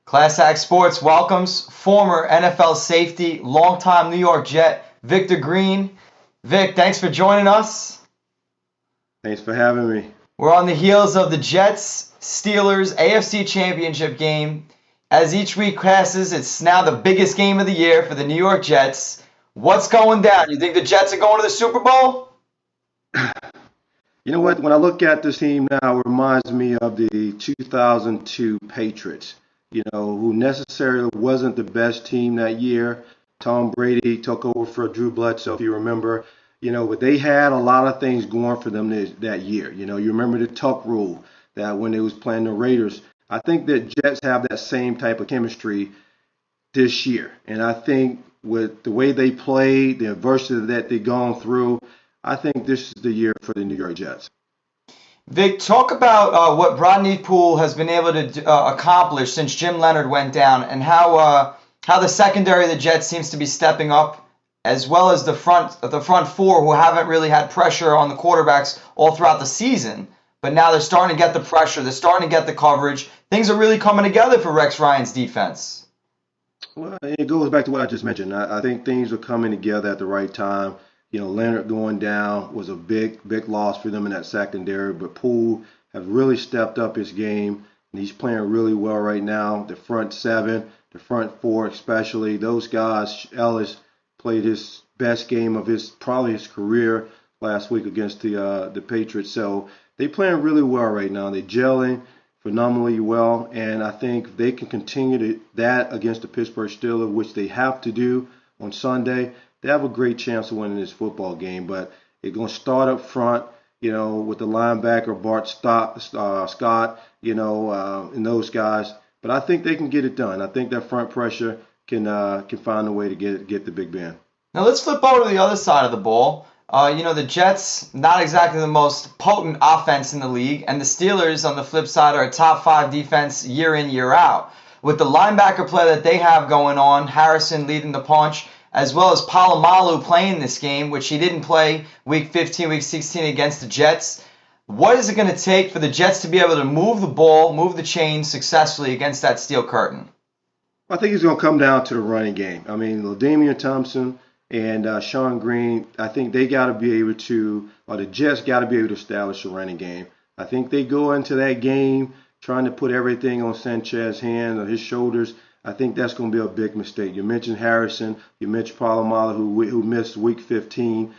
Class Act Sports welcomes former NFL safety, longtime New York Jet, Victor Green. Vic, thanks for joining us. Thanks for having me. We're on the heels of the Jets-Steelers AFC Championship Game. As each week passes, it's now the biggest game of the year for the New York Jets. What's going down? You think the Jets are going to the Super Bowl? You know what? When I look at this team now, it reminds me of the 2002 Patriots, who necessarily wasn't the best team that year. Tom Brady took over for Drew Bledsoe, if you remember. But they had a lot of things going for them that year. You remember the Tuck rule that when they was playing the Raiders. I think that Jets have that same type of chemistry this year. And I think with the way they played, the adversity that they've gone through, I think this is the year for the New York Jets. Vic, talk about what Rodney Poole has been able to accomplish since Jim Leonard went down, and how the secondary of the Jets seems to be stepping up, as well as the front four, who haven't really had pressure on the quarterbacks all throughout the season. But now they're starting to get the pressure. They're starting to get the coverage. Things are really coming together for Rex Ryan's defense. Well, it goes back to what I just mentioned. I think things are coming together at the right time. Leonard going down was a big loss for them in that secondary, but Poole has really stepped up his game, and he's playing really well right now. The front seven, the front four especially, those guys, Ellis played his best game of probably his career last week against the Patriots. So they're playing really well right now. They're gelling phenomenally well, and I think if they can continue that against the Pittsburgh Steelers, which they have to do on Sunday, they have a great chance of winning this football game. But they're going to start up front, with the linebacker Bart Scott, and those guys. But I think they can get it done. I think that front pressure can find a way to get the big Ben. Now let's flip over to the other side of the ball. The Jets, not exactly the most potent offense in the league, and the Steelers, on the flip side, are a top 5 defense year in, year out. With the linebacker play that they have going on, Harrison leading the punch, as well as Polamalu playing this game, which he didn't play week 15, week 16 against the Jets. What is it going to take for the Jets to be able to move the ball, move the chains successfully against that steel curtain? I think it's going to come down to the running game. I mean, LaDainian Thompson and Sean Green, I think they got to be able to, or the Jets got to be able to establish a running game. I think they go into that game trying to put everything on Sanchez's hands or his shoulders. I think that's going to be a big mistake. You mentioned Harrison. You mentioned Polamalu, who missed week 15.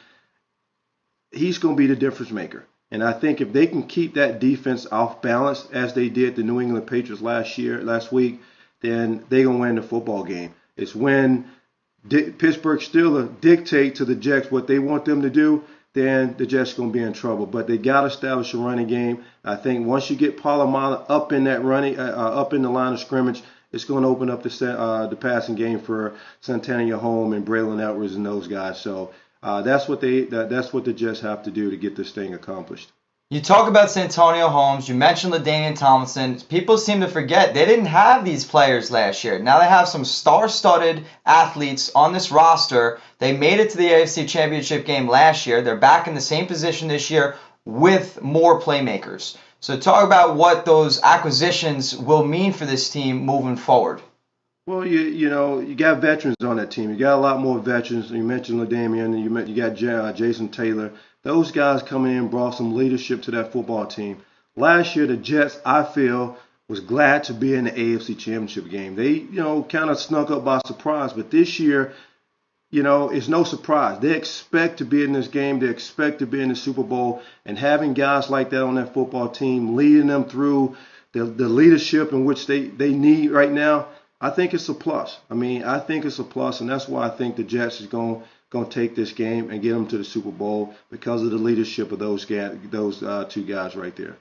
He's going to be the difference maker. And I think if they can keep that defense off balance as they did the New England Patriots last week, then they're going to win the football game. It's when Pittsburgh Steelers dictate to the Jets what they want them to do, then the Jets are going to be in trouble. But they got to establish a running game. I think once you get Polamalu up in that up in the line of scrimmage, it's going to open up the passing game for Santonio Holmes and Braylon Edwards and those guys. So that's what the Jets have to do to get this thing accomplished. You talk about Santonio Holmes. You mentioned LaDainian Tomlinson. People seem to forget they didn't have these players last year. Now they have some star-studded athletes on this roster. They made it to the AFC Championship Game last year. They're back in the same position this year with more playmakers. So talk about what those acquisitions will mean for this team moving forward. Well, you got veterans on that team. You got a lot more veterans. You mentioned LaDainian, and you got Jason Taylor. Those guys coming in brought some leadership to that football team. Last year, the Jets, I feel, was glad to be in the AFC Championship Game. They, kind of snuck up by surprise. But this year, it's no surprise. They expect to be in this game. They expect to be in the Super Bowl. And having guys like that on that football team, leading them through the leadership in which they need right now, I think it's a plus. I think it's a plus, and that's why I think the Jets is going to take this game and get them to the Super Bowl because of the leadership of those two guys right there.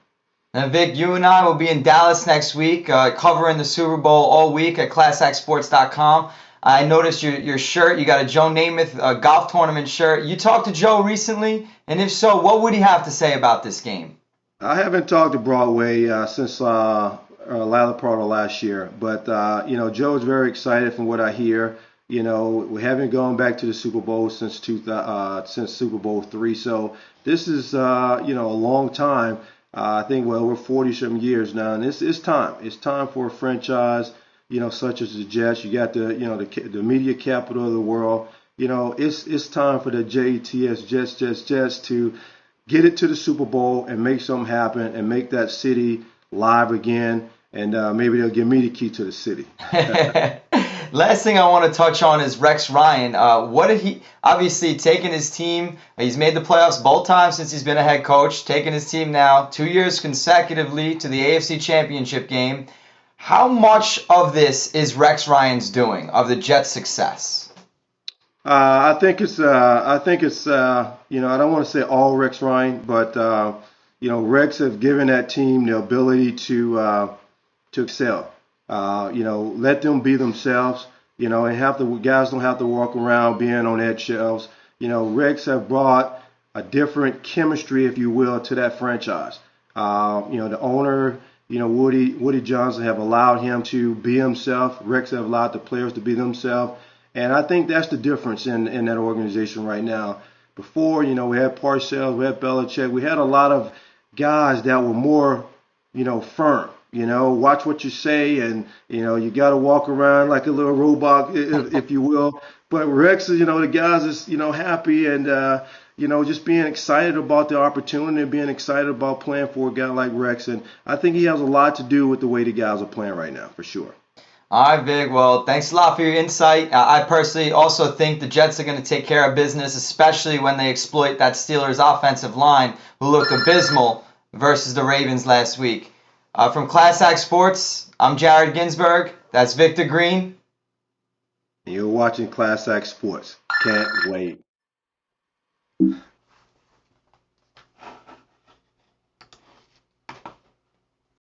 And Vic, you and I will be in Dallas next week, covering the Super Bowl all week at ClassActSports.com. I noticed your shirt. You got a Joe Namath golf tournament shirt. You talked to Joe recently, and if so, what would he have to say about this game? I haven't talked to Broadway since latter part of last year, but Joe's very excited from what I hear. We haven't gone back to the Super Bowl since Super Bowl III, so this is a long time. I think we're 40-some years now, and it's time. It's time for a franchise such as the Jets. You got the media capital of the world. It's time for the Jets to get it to the Super Bowl and make something happen and make that city live again. And maybe they'll give me the key to the city. Last thing I want to touch on is Rex Ryan. What did he obviously taking his team? He's made the playoffs both times since he's been a head coach. Taking his team now 2 years consecutively to the AFC Championship Game. How much of this is Rex Ryan's doing of the Jets' success? I think it's I don't want to say all Rex Ryan, but Rex has given that team the ability to excel. Let them be themselves. And guys don't have to walk around being on eggshells. Rex have brought a different chemistry, if you will, to that franchise. The owner, Woody Johnson have allowed him to be himself. Rex have allowed the players to be themselves. And I think that's the difference in that organization right now. Before, we had Parcells, we had Belichick. We had a lot of guys that were more, firm. Watch what you say, and you got to walk around like a little robot, if you will. But Rex, the guys is happy and just being excited about the opportunity and being excited about playing for a guy like Rex. And I think he has a lot to do with the way the guys are playing right now, for sure. All right, Big. Well, thanks a lot for your insight. I personally also think the Jets are going to take care of business, especially when they exploit that Steelers offensive line, who looked abysmal versus the Ravens last week. From Class Act Sports, I'm Jared Ginsberg. That's Victor Green. You're watching Class Act Sports. Can't wait.